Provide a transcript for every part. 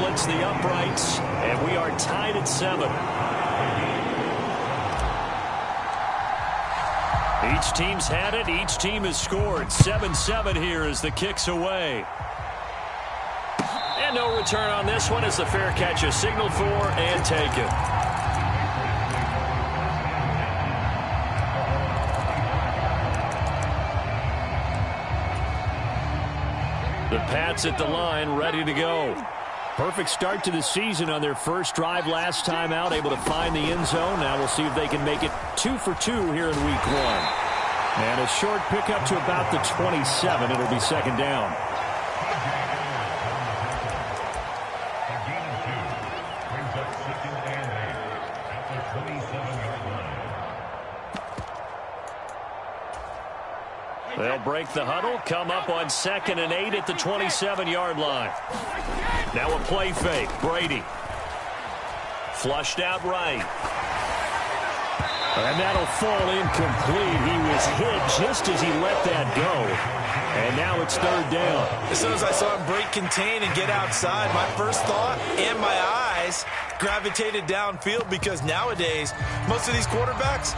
splits the uprights, and we are tied at 7. Each team's had it. Each team has scored. 7-7 here as the kick's away. And no return on this one as the fair catch is signaled for and taken. The Pats at the line, ready to go. Perfect start to the season on their first drive last time out, able to find the end zone. Now we'll see if they can make it 2 for 2 here in week 1. And a short pickup to about the 27. It'll be second down. They'll break the huddle, come up on 2nd and 8 at the 27-yard line. Now a play fake. Brady. Flushed out right. And that'll fall incomplete. He was hit just as he let that go. And now it's third down. As soon as I saw him break contain and get outside, my first thought and my eyes gravitated downfield, because nowadays, most of these quarterbacks,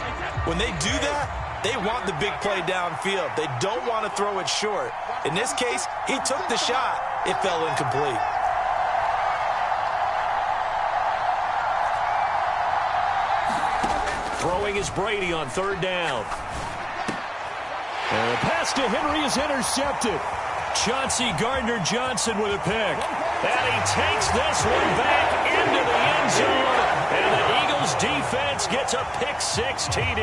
when they do that, they want the big play downfield. They don't want to throw it short. In this case, he took the shot. It fell incomplete. Throwing is Brady on third down. And the pass to Henry is intercepted. Chauncey Gardner-Johnson with a pick. And he takes this one back into the end zone. And the Eagles defense gets a pick-6 TD.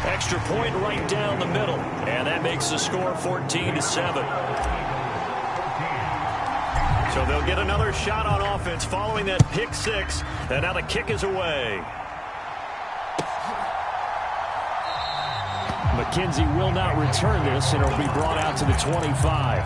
Extra point right down the middle. And that makes the score 14-7. So they'll get another shot on offense following that pick-6. And now the kick is away. McKenzie will not return this, and it'll be brought out to the 25.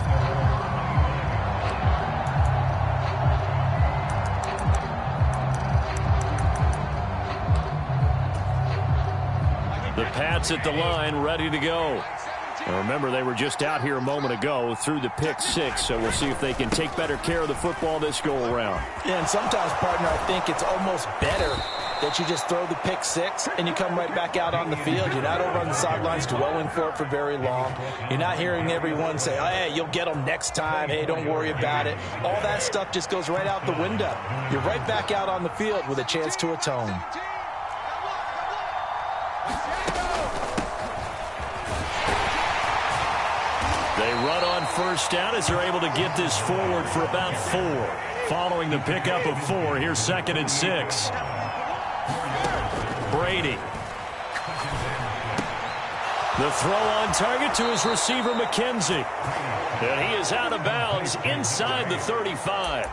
The Pats at the line, ready to go. Now remember, they were just out here a moment ago through the pick-6, so we'll see if they can take better care of the football this go-around. Yeah, and sometimes, partner, I think it's almost better that you just throw the pick-6 and you come right back out on the field. You're not over on the sidelines dwelling for it for very long. You're not hearing everyone say, oh, hey, you'll get them next time. Hey, don't worry about it. All that stuff just goes right out the window. You're right back out on the field with a chance to atone. They run on first down as they're able to get this forward for about 4. Following the pickup of 4, here's 2nd and 6. Brady. The throw on target to his receiver, McKenzie. And he is out of bounds inside the 35.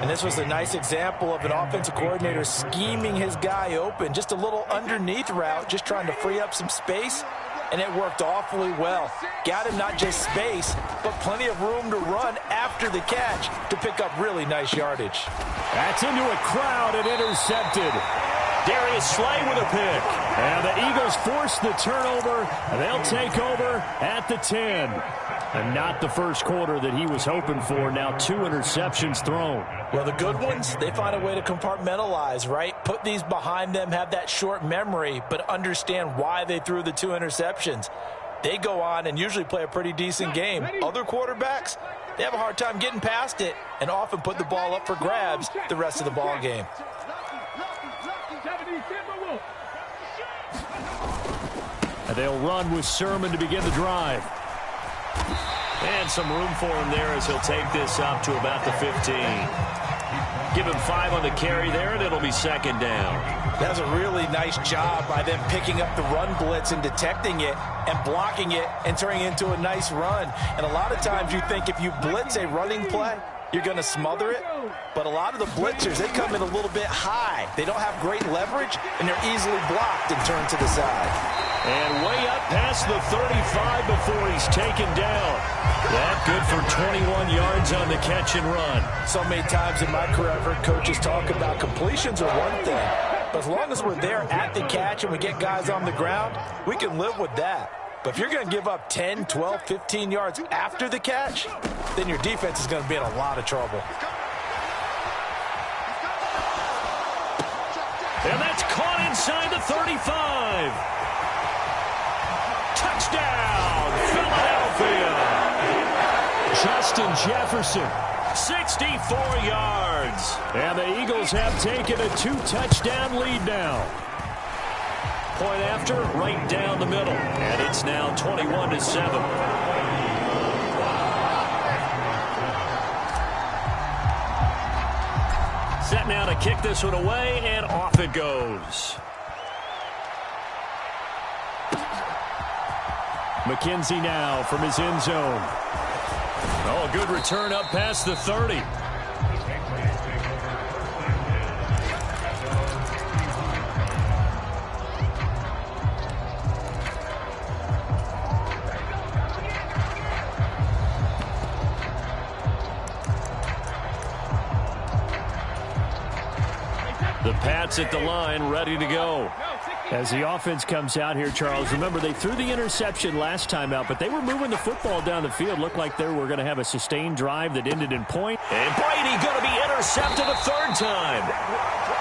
And this was a nice example of an offensive coordinator scheming his guy open. Just a little underneath route, just trying to free up some space. And it worked awfully well. Got him not just space, but plenty of room to run after the catch to pick up really nice yardage. That's into a crowd and intercepted. Darius Slay with a pick. And the Eagles force the turnover. They'll take over at the 10. And not the first quarter that he was hoping for. Now 2 interceptions thrown. Well, the good ones, they find a way to compartmentalize, right? Put these behind them, have that short memory, but understand why they threw the 2 interceptions. They go on and usually play a pretty decent game. Other quarterbacks, they have a hard time getting past it and often put the ball up for grabs the rest of the ball game. And they'll run with Sermon to begin the drive. And some room for him there as he'll take this up to about the 15. Give him 5 on the carry there, and it'll be second down. That's a really nice job by them picking up the run blitz and detecting it and blocking it and turning it into a nice run. And a lot of times you think if you blitz a running play, you're going to smother it. But a lot of the blitzers, they come in a little bit high. They don't have great leverage, and they're easily blocked and turned to the side. And way up past the 35 before he's taken down. That good for 21 yards on the catch and run. So many times in my career, I've heard coaches talk about completions are one thing. But as long as we're there at the catch and we get guys on the ground, we can live with that. But if you're going to give up 10, 12, 15 yards after the catch, then your defense is going to be in a lot of trouble. And that's caught inside the 35. Touchdown, Philadelphia. Justin Jefferson, 64 yards. And the Eagles have taken a 2-touchdown lead now. Point after, right down the middle. And it's now 21-7. Set now to kick this one away, and off it goes. McKenzie now from his end zone. Oh, a good return up past the 30. The Pats at the line, ready to go. As the offense comes out here, Charles, remember they threw the interception last time out, but they were moving the football down the field. Looked like they were going to have a sustained drive that ended in point. And Brady going to be intercepted a third time.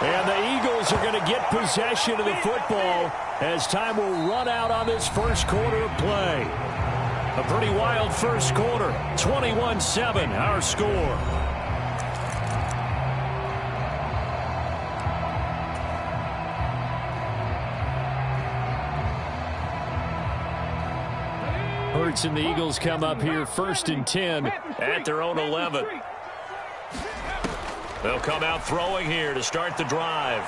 And the Eagles are going to get possession of the football as time will run out on this first quarter of play. A pretty wild first quarter, 21-7, our score. Hurts and the Eagles come up here 1st and 10 at their own 11. They'll come out throwing here to start the drive.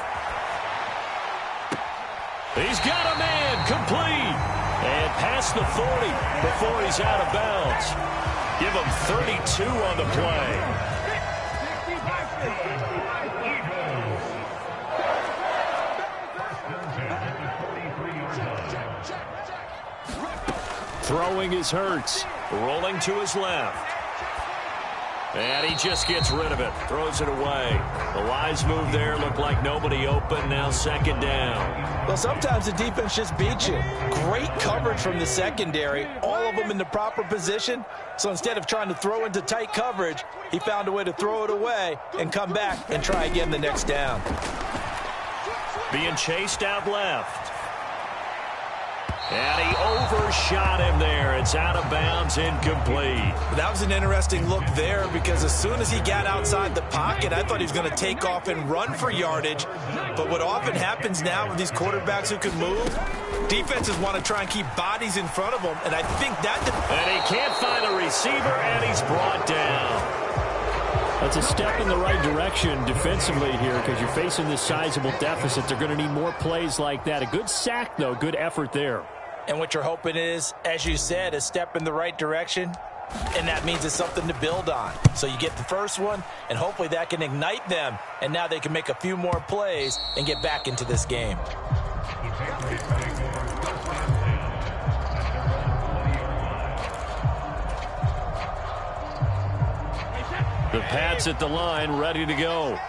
He's got a man, complete. And past the 40 before he's out of bounds. Give him 32 on the play. Throwing is Hurts. Rolling to his left. And he just gets rid of it. Throws it away. The wise move there. Looked like nobody open. Now 2nd down. Well, sometimes the defense just beats you. Great coverage from the secondary. All of them in the proper position. So instead of trying to throw into tight coverage, he found a way to throw it away and come back and try again the next down. Being chased out left. And he overshot him there. It's out of bounds, incomplete. That was an interesting look there because as soon as he got outside the pocket, I thought he was going to take off and run for yardage. But what often happens now with these quarterbacks who can move, defenses want to try and keep bodies in front of them. And I think that... And he can't find a receiver, and he's brought down. That's a step in the right direction defensively here because you're facing this sizable deficit. They're going to need more plays like that. A good sack, though. Good effort there. And what you're hoping is, as you said, a step in the right direction, and that means it's something to build on. So you get the first one, and hopefully that can ignite them, and now they can make a few more plays and get back into this game. The Pats at the line, ready to go.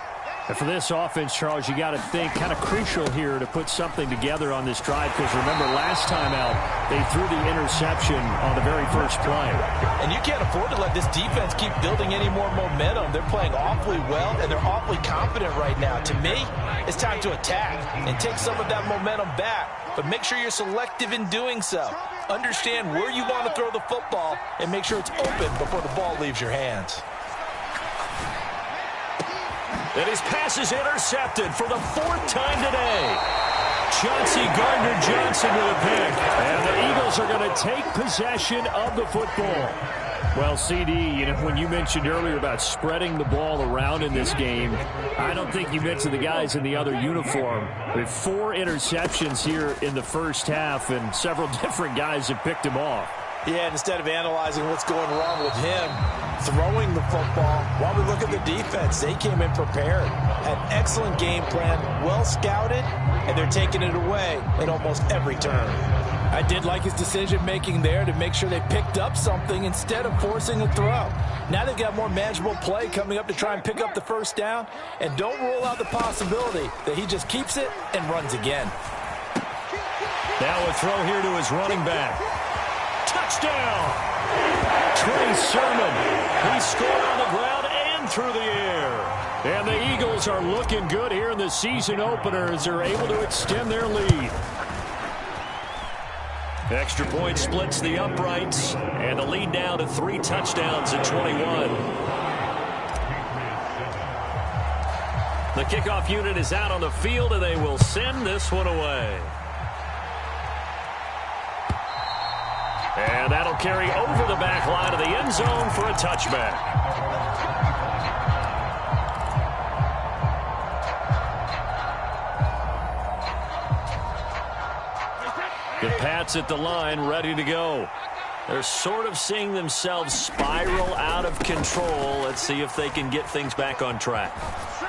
And for this offense, Charles, you got to think kind of crucial here to put something together on this drive because remember last time out they threw the interception on the very first play. And you can't afford to let this defense keep building any more momentum. They're playing awfully well and they're awfully confident right now. To me, it's time to attack and take some of that momentum back, but make sure you're selective in doing so. Understand where you want to throw the football and make sure it's open before the ball leaves your hands. And his pass is intercepted for the 4th time today. Chauncey Gardner-Johnson with a pick. And the Eagles are going to take possession of the football. Well, CD, you know, when you mentioned earlier about spreading the ball around in this game, I don't think you mentioned the guys in the other uniform. With 4 interceptions here in the first half, and several different guys have picked him off. Yeah, instead of analyzing what's going wrong with him, throwing the football, while we look at the defense, they came in prepared. Had excellent game plan, well scouted, and they're taking it away at almost every turn. I did like his decision-making there to make sure they picked up something instead of forcing a throw. Now they've got more manageable play coming up to try and pick up the first down, and don't rule out the possibility that he just keeps it and runs again. Now a throw here to his running back. touchdown. Trey Sermon. He scored on the ground and through the air. And the Eagles are looking good here in the season opener as they're able to extend their lead. Extra point splits the uprights, and the lead now to 3 touchdowns at 21. The kickoff unit is out on the field, and they will send this one away. And that'll carry over the back line of the end zone for a touchback. The Pats at the line, ready to go. They're sort of seeing themselves spiral out of control. Let's see if they can get things back on track.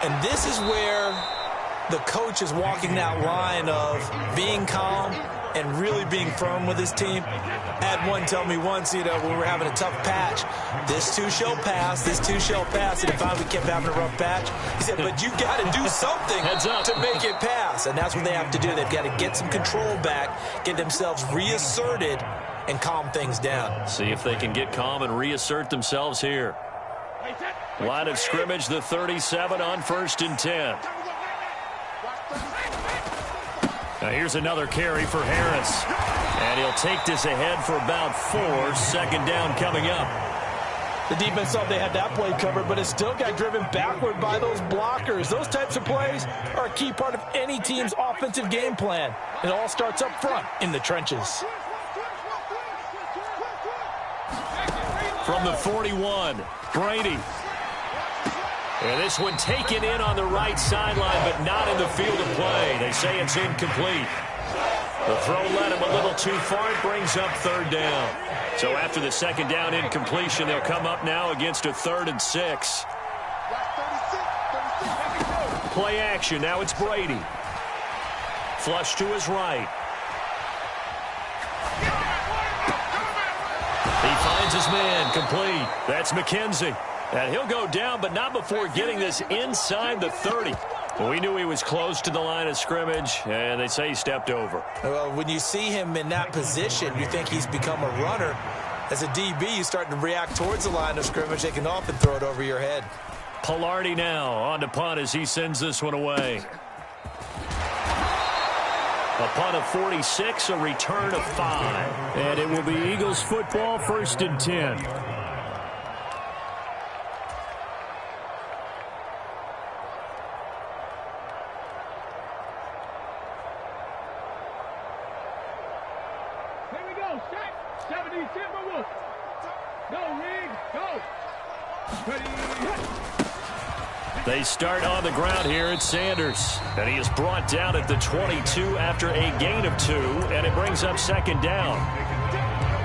And this is where the coach is walking that line of being calm and really being firm with his team. I had one tell me once, when we were having a tough patch, this too shall pass, this too shall pass. And if we kept having a rough patch, he said, but you got to do something to make it pass. And that's what they have to do. They've got to get some control back, get themselves reasserted, and calm things down. See if they can get calm and reassert themselves here. Line of scrimmage, the 37 on 1st and 10. Now here's another carry for Harris. And he'll take this ahead for about 4. 2nd down coming up. The defense thought they had that play covered, but it still got driven backward by those blockers. Those types of plays are a key part of any team's offensive game plan. It all starts up front in the trenches. From the 41, Brady. And this one taken in on the right sideline, but not in the field of play. They say it's incomplete. The throw led him a little too far. It brings up 3rd down. So after the 2nd down incompletion, they'll come up now against a 3rd and 6. Play action. Now it's Brady. Flush to his right. He finds his man, complete. That's McKenzie. And he'll go down, but not before getting this inside the 30. We knew he was close to the line of scrimmage, and they say he stepped over. Well, when you see him in that position, you think he's become a runner. As a DB, you start to react towards the line of scrimmage. They can often throw it over your head. Pilardi now on to punt as he sends this one away. A punt of 46, a return of 5. And it will be Eagles football, 1st and 10. They start on the ground here at Sanders. And he is brought down at the 22 after a gain of 2. And it brings up 2nd down.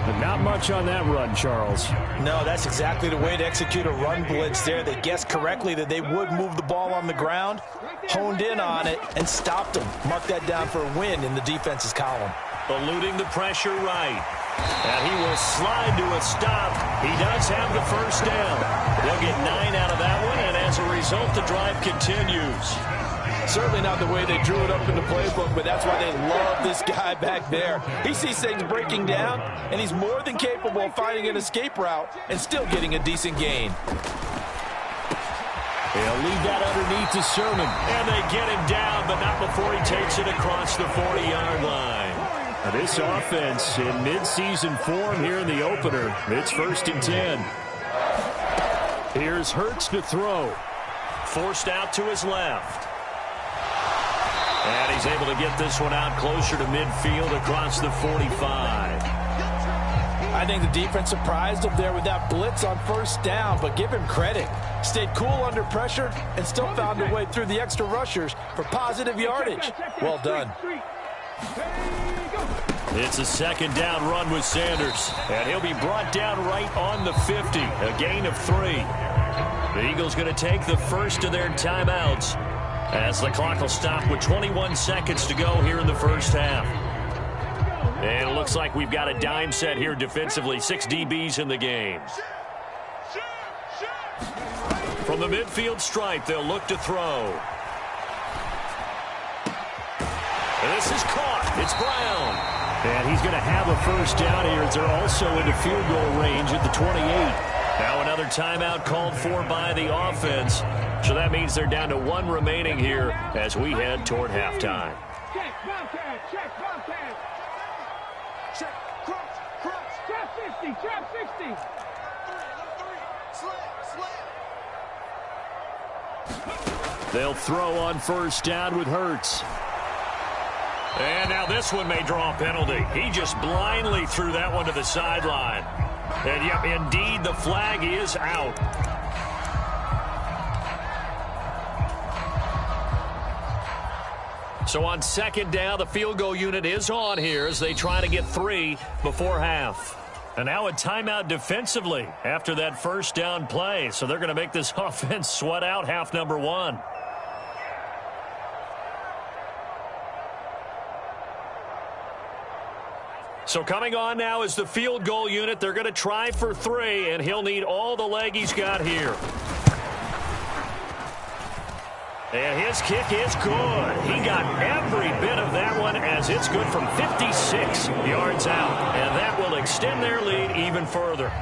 But not much on that run, Charles. No, that's exactly the way to execute a run blitz there. They guessed correctly that they would move the ball on the ground, honed in on it, and stopped them. Mark that down for a win in the defense's column. Eluding the pressure right. And he will slide to a stop. He does have the 1st down. They'll get 9 out of that one, and as a result, the drive continues. Certainly not the way they drew it up in the playbook, but that's why they love this guy back there. He sees things breaking down, and he's more than capable of finding an escape route and still getting a decent gain. They'll leave that underneath to Sermon, and they get him down, but not before he takes it across the 40-yard line. Now this offense in mid-season form here in the opener. It's 1st and 10. Here's Hurts to throw. Forced out to his left. And he's able to get this one out closer to midfield across the 45. I think the defense surprised him there with that blitz on 1st down, but give him credit. Stayed cool under pressure and still found a way through the extra rushers for positive yardage. Well done. It's a 2nd down run with Sanders, and he'll be brought down right on the 50, a gain of 3. The Eagles going to take the first of their timeouts as the clock will stop with 21 seconds to go here in the 1st half. And it looks like we've got a dime set here defensively, 6 DBs in the game. From the midfield stripe, they'll look to throw. And this is caught. It's Brown. And he's going to have a first down here as they're also into field goal range at the 28. Now another timeout called for by the offense. So that means they're down to 1 remaining here as we head toward halftime. Check, Bobcat, check, Bobcat. Check, cross, trap 50, trap 60. They'll throw on first down with Hurts. And now this one may draw a penalty. He just blindly threw that one to the sideline. And, yep, indeed, the flag is out. So on second down, the field goal unit is on here as they try to get 3 before half. And now a timeout defensively after that first down play. So they're going to make this offense sweat out half number 1. So coming on now is the field goal unit. They're going to try for 3, and he'll need all the leg he's got here. And his kick is good. He got every bit of that one as it's good from 56 yards out. And that will extend their lead even further.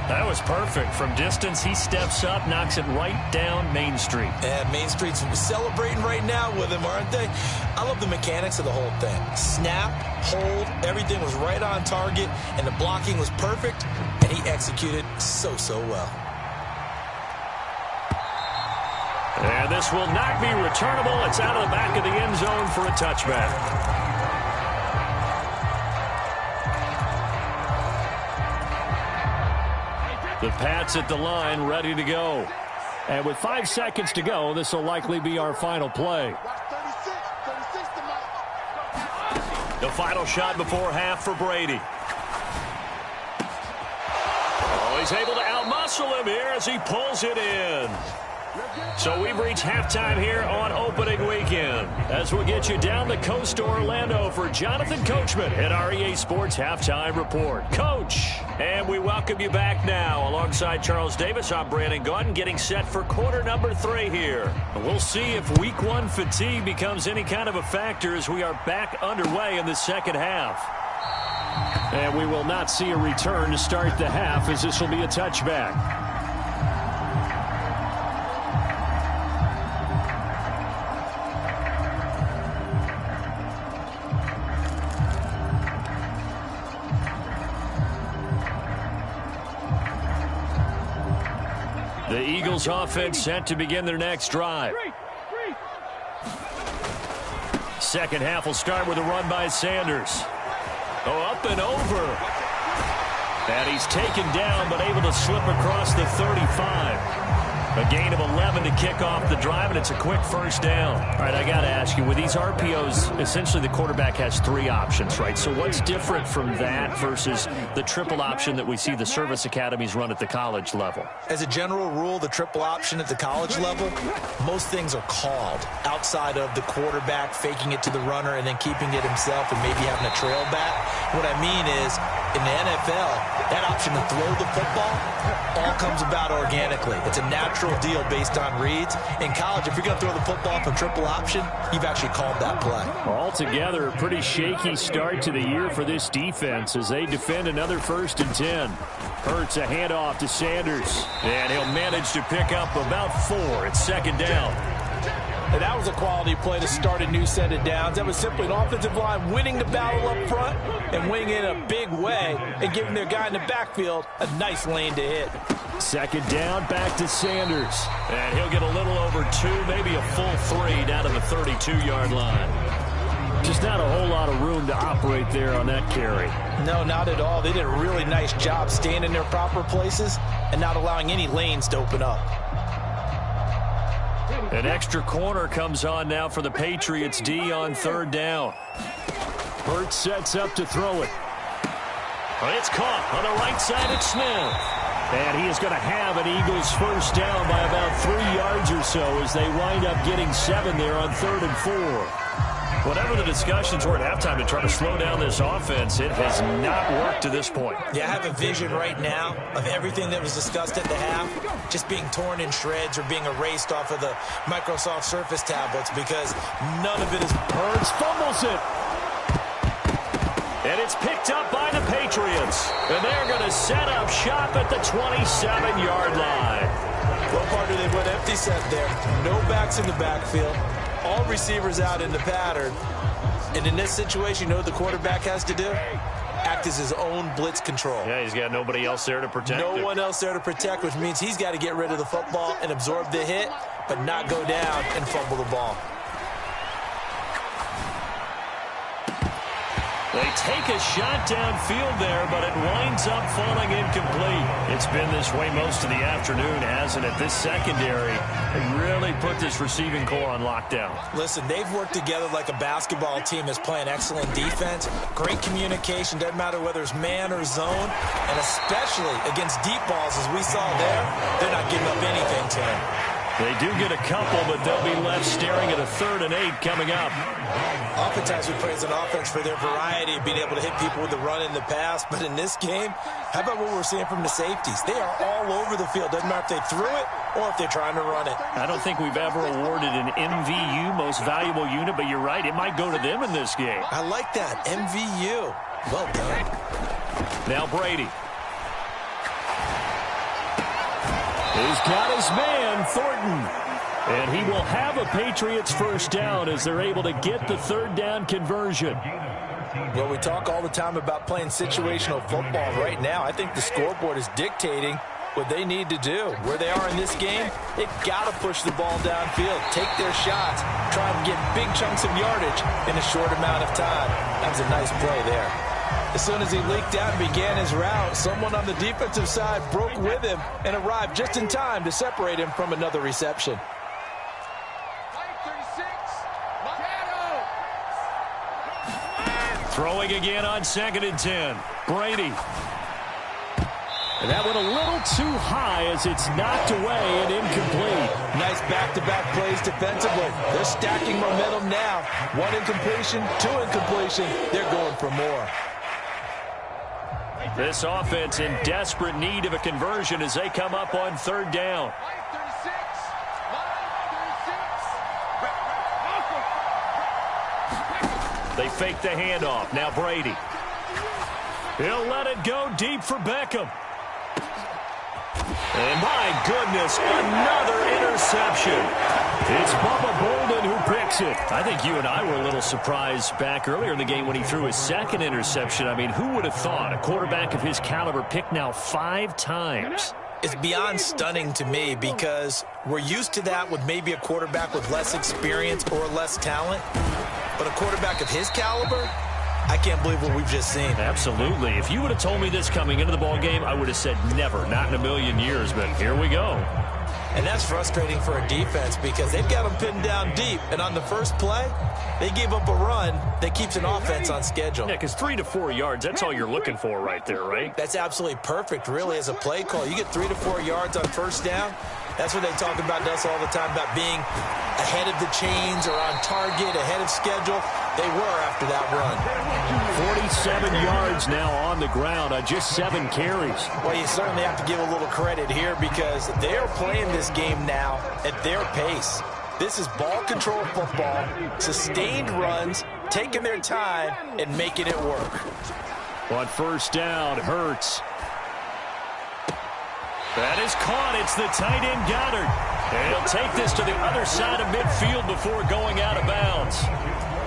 That was perfect. From distance, he steps up, knocks it right down Main Street. And Main Street's celebrating right now with him, aren't they? I love the mechanics of the whole thing. Snap, hold, everything was right on target, and the blocking was perfect, and he executed so well. And this will not be returnable. It's out of the back of the end zone for a touchback. The Pats at the line, ready to go. And with 5 seconds to go, this will likely be our final play. The final shot before half for Brady. Oh, he's able to outmuscle him here as he pulls it in. So we've reached halftime here on opening weekend. As we'll get you down the coast to Orlando for Jonathan Coachman at our EA Sports Halftime Report. Coach, and we welcome you back now. Alongside Charles Davis, I'm Brandon Gaudin, getting set for quarter number 3 here. We'll see if week 1 fatigue becomes any kind of a factor as we are back underway in the second half. And we will not see a return to start the half as this will be a touchback. The Eagles offense set to begin their next drive. Second half will start with a run by Sanders. Oh, up and over. And he's taken down but able to slip across the 35. A gain of 11 to kick off the drive, and it's a quick first down. All right, I got to ask you, with these RPOs, essentially the quarterback has 3 options, right? So what's different from that versus the triple option that we see the service academies run at the college level? As a general rule, the triple option at the college level, most things are called outside of the quarterback faking it to the runner and then keeping it himself and maybe having a trail back. What I mean is, in the NFL, that option to throw the football all comes about organically. It's a natural deal based on reads. In college, if you're going to throw the football for triple option, you've actually called that play. Altogether, a pretty shaky start to the year for this defense as they defend another 1st and 10. Hurts a handoff to Sanders, and he'll manage to pick up about 4. It's second down. And that was a quality play to start a new set of downs. That was simply an offensive line winning the battle up front and winning it in a big way and giving their guy in the backfield a nice lane to hit. Second down, back to Sanders. And he'll get a little over 2, maybe a full 3 down to the 32-yard line. Just not a whole lot of room to operate there on that carry. No, not at all. They did a really nice job staying in their proper places and not allowing any lanes to open up. An extra corner comes on now for the Patriots D on 3rd down. Hurts sets up to throw it. It's caught on the right side of Smith. And he is going to have an Eagles first down by about 3 yards or so as they wind up getting 7 there on 3rd and 4. Whatever the discussions were at halftime to try to slow down this offense, it has not worked to this point. Yeah, I have a vision right now of everything that was discussed at the half just being torn in shreds or being erased off of the Microsoft Surface tablets because none of it is... Hurts fumbles it. And it's picked up by the Patriots. And they're going to set up shop at the 27-yard line. Well, partner, they went empty set there. No backs in the backfield. All receivers out in the pattern. And in this situation, you know what the quarterback has to do? Act as his own blitz control. Yeah, he's got nobody else there to protect him. No one else there to protect, which means he's got to get rid of the football and absorb the hit, but not go down and fumble the ball. They take a shot downfield there, but it winds up falling incomplete. It's been this way most of the afternoon, hasn't it? This secondary really put this receiving core on lockdown. Listen, they've worked together like a basketball team that's playing excellent defense. Great communication, doesn't matter whether it's man or zone, and especially against deep balls, as we saw there, they're not giving up anything to him. They do get a couple, but they'll be left staring at a 3rd and 8 coming up. Oftentimes we praise an offense for their variety of being able to hit people with the run and the pass, but in this game, how about what we're seeing from the safeties? They are all over the field. Doesn't matter if they threw it or if they're trying to run it. I don't think we've ever awarded an MVU, most valuable unit, but you're right, it might go to them in this game. I like that, MVU. Well done. Now Brady. He's got his man, Thornton. And he will have a Patriots first down as they're able to get the 3rd down conversion. Well, we talk all the time about playing situational football. Right now, I think the scoreboard is dictating what they need to do. Where they are in this game, they've got to push the ball downfield, take their shots, try and get big chunks of yardage in a short amount of time. That was a nice play there. As soon as he leaked out and began his route, someone on the defensive side broke with him and arrived just in time to separate him from another reception. Throwing again on 2nd and 10. Brady. And that went a little too high as it's knocked away and incomplete. Nice back-to-back plays defensively. They're stacking momentum now. 1 incompletion, 2 incompletion. They're going for more. This offense in desperate need of a conversion as they come up on 3rd down. They fake the handoff. Now Brady. He'll let it go deep for Beckham. And my goodness, another interception. It's Bubba Bolden who picks it. I think you and I were a little surprised back earlier in the game when he threw his 2nd interception. I mean, who would have thought a quarterback of his caliber picked now 5 times? It's beyond stunning to me because we're used to that with maybe a quarterback with less experience or less talent. But a quarterback of his caliber, I can't believe what we've just seen. Absolutely. If you would have told me this coming into the ball game, I would have said never, not in a million years, but here we go. And that's frustrating for a defense because they've got them pinned down deep. And on the first play, they gave up a run that keeps an offense on schedule. Yeah, because 3 to 4 yards, that's all you're looking for right there, right? That's absolutely perfect, really, as a play call. You get 3 to 4 yards on first down. That's what they talk about to us all the time, about being ahead of the chains or on target, ahead of schedule. They were after that run. 47 yards now on the ground on just 7 carries. Well, you certainly have to give a little credit here because they're playing this game now at their pace. This is ball control football, sustained runs, taking their time and making it work. On first down, Hurts. That is caught. It's the tight end Goddard. And he'll take this to the other side of midfield before going out of bounds.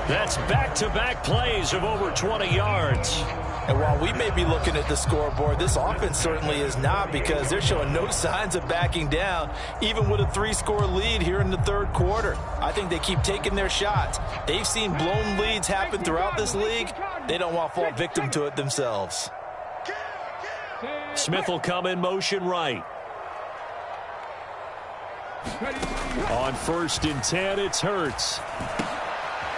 That's back-to-back plays of over 20 yards. And while we may be looking at the scoreboard, this offense certainly is not because they're showing no signs of backing down, even with a 3-score lead here in the 3rd quarter. I think they keep taking their shots. They've seen blown leads happen throughout this league. They don't want to fall victim to it themselves. Smith will come in motion right. On 1st and 10, it's Hurts.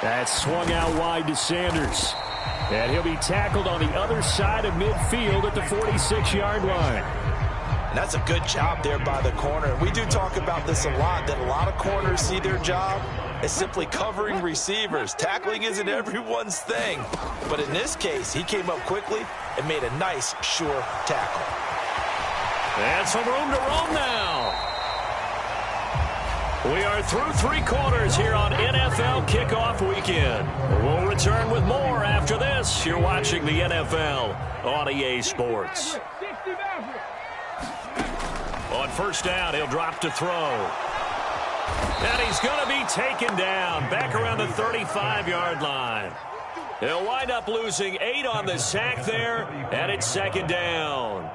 That's swung out wide to Sanders. And he'll be tackled on the other side of midfield at the 46-yard line. And that's a good job there by the corner. We do talk about this a lot, that a lot of corners see their job as simply covering receivers. Tackling isn't everyone's thing. But in this case, he came up quickly and made a nice, sure tackle. And some room to roam now. We are through 3 quarters here on NFL Kickoff Weekend. We'll return with more after this. You're watching the NFL on EA Sports. On first down, he'll drop to throw. And he's going to be taken down back around the 35-yard line. He'll wind up losing 8 on the sack there, and it's second down.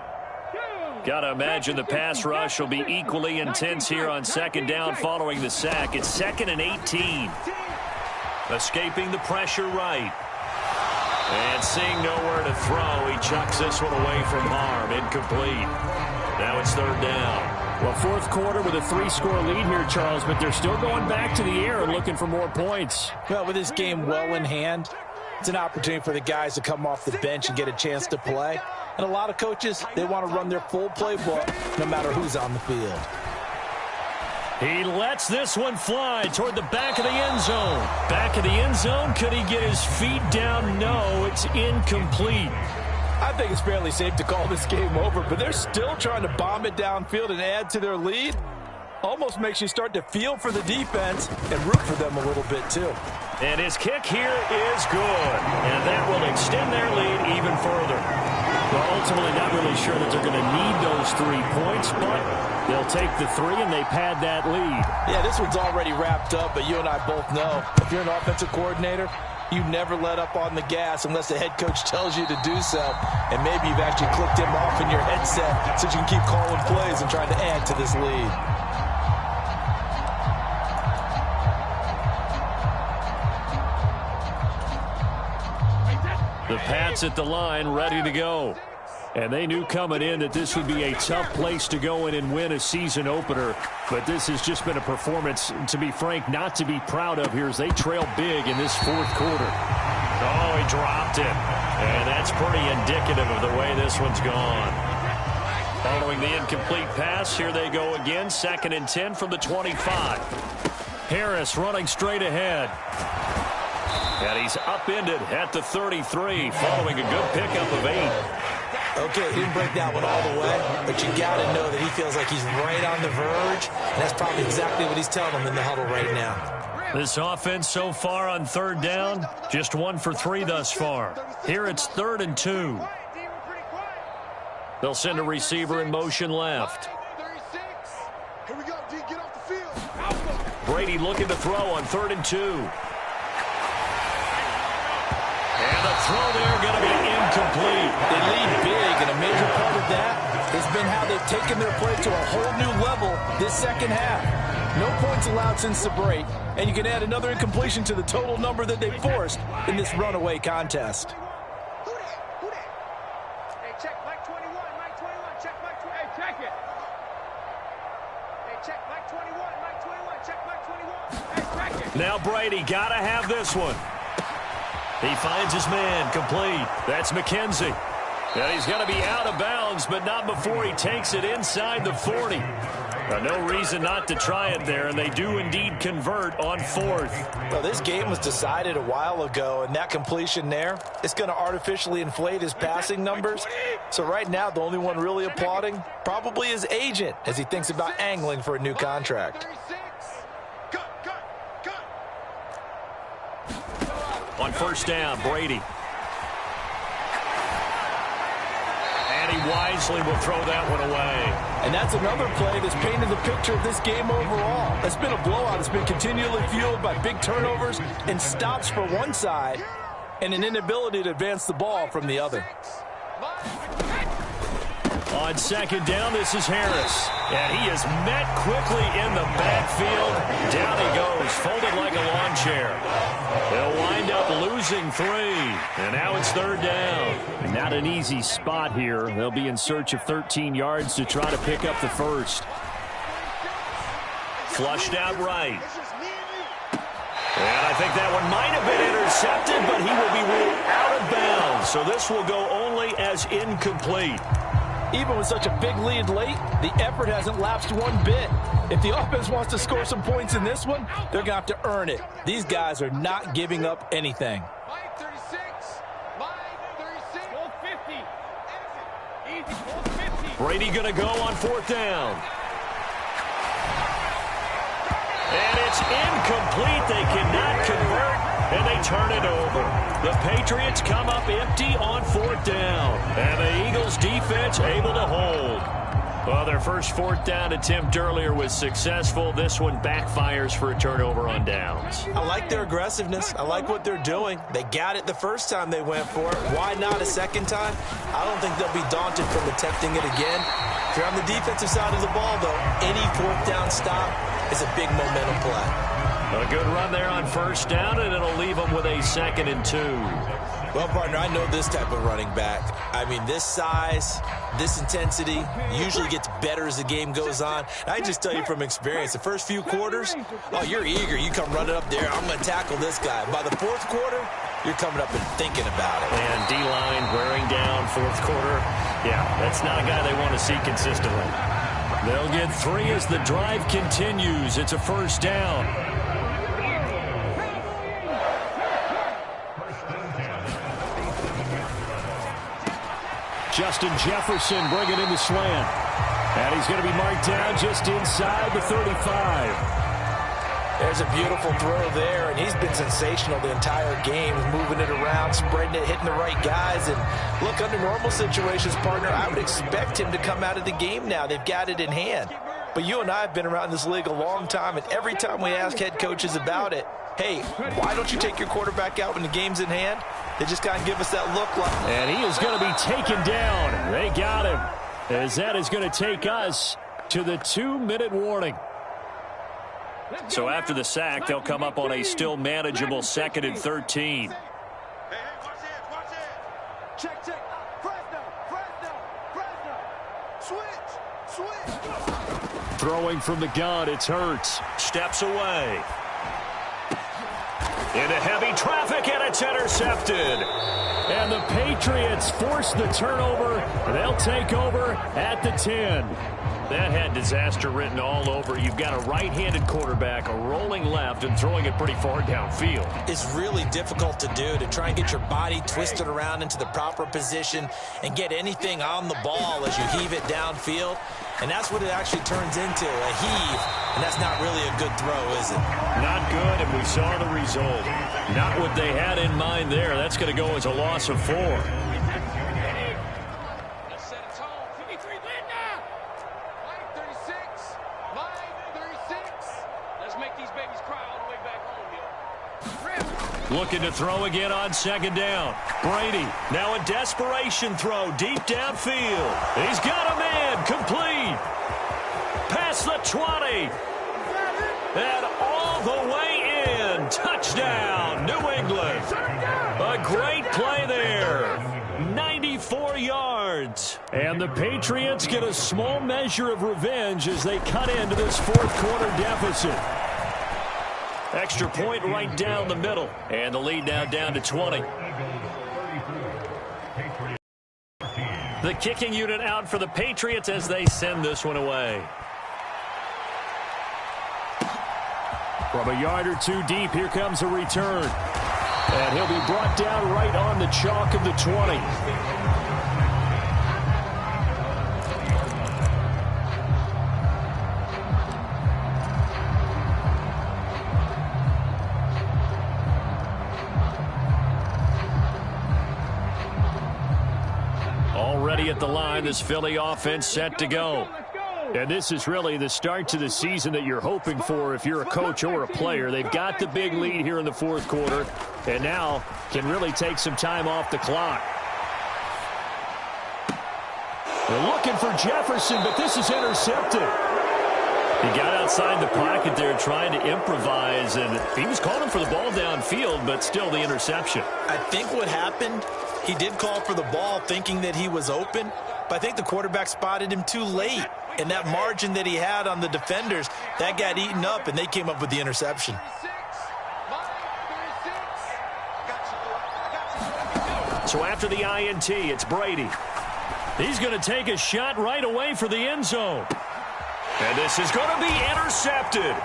Got to imagine the pass rush will be equally intense here on second down following the sack. It's 2nd and 18. Escaping the pressure right. And seeing nowhere to throw, he chucks this one away from harm. Incomplete. Now it's third down. Well, fourth quarter with a 3-score lead here, Charles, but they're still going back to the air and looking for more points. Well, with this game well in hand, it's an opportunity for the guys to come off the bench and get a chance to play. And a lot of coaches, they want to run their full playbook no matter who's on the field. He lets this one fly toward the back of the end zone. Back of the end zone. Could he get his feet down? No, it's incomplete. I think it's fairly safe to call this game over, but they're still trying to bomb it downfield and add to their lead. Almost makes you start to feel for the defense and root for them a little bit too. And his kick here is good. And that will extend their lead even further. Well, ultimately not really sure that they're going to need those 3 points, but they'll take the 3 and they pad that lead. Yeah, this one's already wrapped up, but you and I both know if you're an offensive coordinator, you never let up on the gas unless the head coach tells you to do so. And maybe you've actually clicked him off in your headset so you can keep calling plays and trying to add to this lead. The Pats at the line, ready to go. And they knew coming in that this would be a tough place to go in and win a season opener. But this has just been a performance, to be frank, not to be proud of here as they trail big in this fourth quarter. Oh, he dropped it. And that's pretty indicative of the way this one's gone. Following the incomplete pass, here they go again. 2nd and 10 from the 25. Harris running straight ahead. And he's upended at the 33, following a good pickup of 8. Okay, he didn't break that one all the way, but you got to know that he feels like he's right on the verge, and that's probably exactly what he's telling them in the huddle right now. This offense so far on third down, just 1 for 3 thus far. Here it's 3rd and 2. They'll send a receiver in motion left. Here we go, D, get off the field. Brady looking to throw on 3rd and 2. And the throw there going to be incomplete. They lead big, and a major part of that has been how they've taken their play to a whole new level this second half. No points allowed since the break, and you can add another incompletion to the total number that they forced in this runaway contest. Who that? Hey, check Mike 21, Mike 21, check Mike 21. Hey, check it. Hey, check Mike 21, Mike 21, check Mike 21. Hey, check it. Now Brady got to have this one. He finds his man, complete. That's McKenzie. And he's going to be out of bounds, but not before he takes it inside the 40. No reason not to try it there, and they do indeed convert on 4th. Well, this game was decided a while ago, and that completion there, it's going to artificially inflate his passing numbers. So right now, the only one really applauding probably his agent as he thinks about angling for a new contract. On first down, Brady. And he wisely will throw that one away. And that's another play that's painted the picture of this game overall. It's been a blowout. It's been continually fueled by big turnovers and stops for one side and an inability to advance the ball from the other. On second down, this is Harris. And he is met quickly in the backfield. Down he goes, folded like a lawn chair. They'll wind up losing 3. And now it's 3rd down. Not an easy spot here. They'll be in search of 13 yards to try to pick up the first. Flushed out right. And I think that one might have been intercepted, but he will be ruled out of bounds. So this will go only as incomplete. Even with such a big lead late, the effort hasn't lapsed one bit. If the offense wants to score some points in this one, they're going to have to earn it. These guys are not giving up anything. Mike 36, Mike 36, 50. Easy, 50. Brady going to go on 4th down. It's incomplete. They cannot convert, and they turn it over. The Patriots come up empty on 4th down, and the Eagles defense able to hold. Well, their first 4th down attempt earlier was successful. This one backfires for a turnover on downs. I like their aggressiveness. I like what they're doing. They got it the first time they went for it. Why not a second time? I don't think they'll be daunted from attempting it again. If you're on the defensive side of the ball, though, any 4th down stop is a big momentum play. A good run there on 1st down, and it'll leave them with a 2nd and 2. Well, partner, I know this type of running back. I mean, this size, this intensity usually gets better as the game goes on. And I just tell you from experience, the first few quarters, oh, you're eager. You come running up there, I'm going to tackle this guy. By the 4th quarter, you're coming up and thinking about it. And D-line wearing down 4th quarter. Yeah, that's not a guy they want to see consistently. They'll get 3 as the drive continues. It's a 1st down. Justin Jefferson bringing in the slant. And he's going to be marked down just inside the 35. There's a beautiful throw there, and he's been sensational the entire game, moving it around, spreading it, hitting the right guys. And look, under normal situations, partner, I would expect him to come out of the game now. They've got it in hand. But you and I have been around this league a long time, and every time we ask head coaches about it, hey, why don't you take your quarterback out when the game's in hand? They just kind of give us that look like. And he is going to be taken down. They got him. As that is going to take us to the 2-minute warning. So after the sack, they'll come up on a still manageable 2nd and 13. Hey, watch it. Check. Fresno. Switch. Throwing from the gun, it's Hurts. Steps away. Into heavy traffic, and it's intercepted. And the Patriots force the turnover. They'll take over at the 10. That had disaster written all over. You've got a right-handed quarterback, a rolling left, and throwing it pretty far downfield. It's really difficult to do, to try and get your body twisted around into the proper position and get anything on the ball as you heave it downfield. And that's what it actually turns into, a heave. And that's not really a good throw, is it? Not good, and we saw the result. Not what they had in mind there. That's going to go as a loss of 4. Looking to throw again on 2nd down. Brady, now a desperation throw deep downfield. He's got a man, complete. Past the 20. And all the way in. Touchdown, New England. A great play there. 94 yards. And the Patriots get a small measure of revenge as they cut into this 4th quarter deficit. Extra point right down the middle. And the lead now down to 20. The kicking unit out for the Patriots as they send this one away. From a yard or 2 deep, here comes a return. And he'll be brought down right on the chalk of the 20. Already at the line, this Philly offense set to go. And this is really the start to the season that you're hoping for if you're a coach or a player. They've got the big lead here in the 4th quarter, and now can really take some time off the clock. They're looking for Jefferson, but this is intercepted. He got outside the pocket there trying to improvise, and he was calling for the ball downfield, but still the interception. I think what happened, he did call for the ball thinking that he was open, but I think the quarterback spotted him too late. And that margin that he had on the defenders, that got eaten up, and they came up with the interception. So after the INT, it's Brady. He's going to take a shot right away for the end zone. And this is going to be intercepted.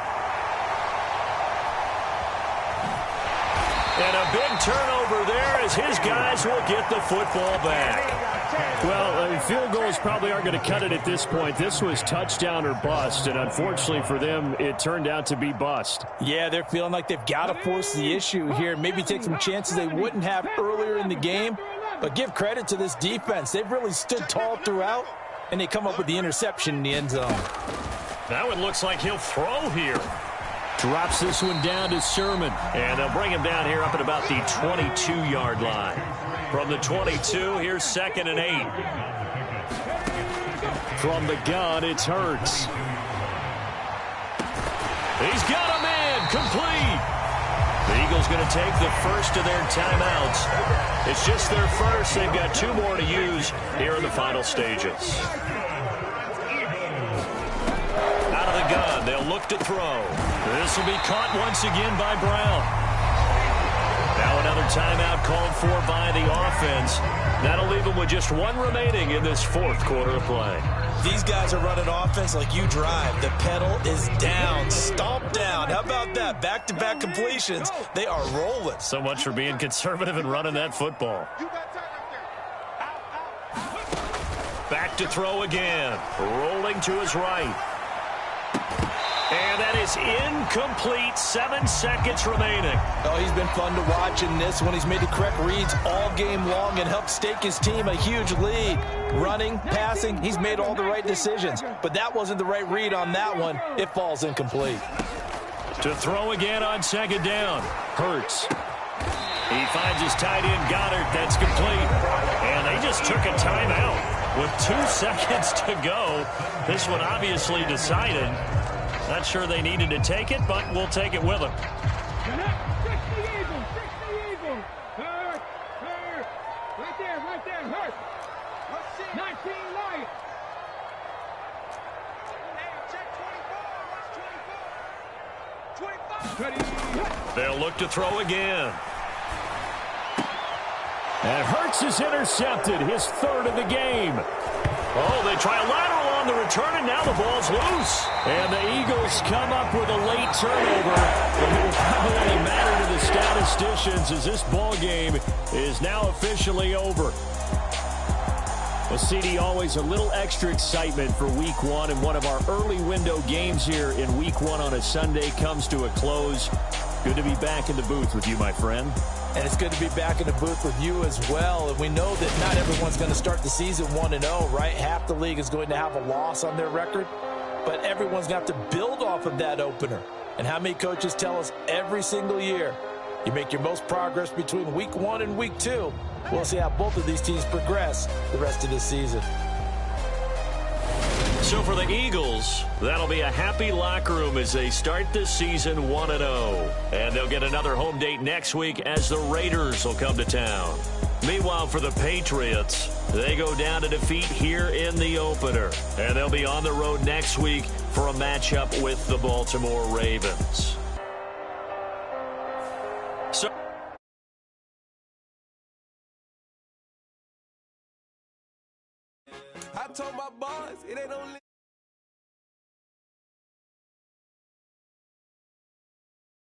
And a big turnover there as his guys will get the football back. Well, field goals probably aren't going to cut it at this point. This was touchdown or bust, and unfortunately for them, it turned out to be bust. Yeah, they're feeling like they've got to force the issue here, maybe take some chances they wouldn't have earlier in the game. But give credit to this defense. They've really stood tall throughout, and they come up with the interception in the end zone. That one looks like he'll throw here. Drops this one down to Sermon, and they'll bring him down here up at about the 22-yard line. From the 22, here's 2nd and 8. From the gun, it's Hurts. He's got a man, complete. The Eagles going to take the first of their timeouts. It's just their first. They've got 2 more to use here in the final stages. Out of the gun, they'll look to throw. This will be caught once again by Brown. Now another timeout called for by the offense. That'll leave them with just 1 remaining in this 4th quarter of play. These guys are running offense like you drive. The pedal is down, stomp down. How about that? Back-to-back completions. They are rolling. So much for being conservative and running that football. Back to throw again. Rolling to his right. And that is incomplete. 7 seconds remaining. Oh, he's been fun to watch in this one. He's made the correct reads all game long and helped stake his team a huge lead. Running, passing, he's made all the right decisions. But that wasn't the right read on that one. It falls incomplete. To throw again on 2nd down. Hurts. He finds his tight end, Goddard. That's complete. And they just took a timeout with 2 seconds to go. This one obviously decided. Not sure they needed to take it, but we'll take it with them. Right there, hurt. 19 Lions. Hey, check 24. They'll look to throw again. And Hurts is intercepted, his 3rd of the game. Oh, they try a lateral on the return, and now the ball's loose. And the Eagles come up with a late turnover. But it will probably matter to the statisticians as this ball game is now officially over. Well, CD, always a little extra excitement for Week 1, and one of our early window games here in Week 1 on a Sunday comes to a close. Good to be back in the booth with you, my friend. And it's good to be back in the booth with you as well. And we know that not everyone's going to start the season 1-0, right? Half the league is going to have a loss on their record. But everyone's going to have to build off of that opener. And how many coaches tell us every single year, you make your most progress between Week 1 and Week 2. We'll see how both of these teams progress the rest of this season. So for the Eagles, that'll be a happy locker room as they start this season 1-0. And they'll get another home date next week as the Raiders will come to town. Meanwhile, for the Patriots, they go down to defeat here in the opener. And they'll be on the road next week for a matchup with the Baltimore Ravens. I told my boys it ain't no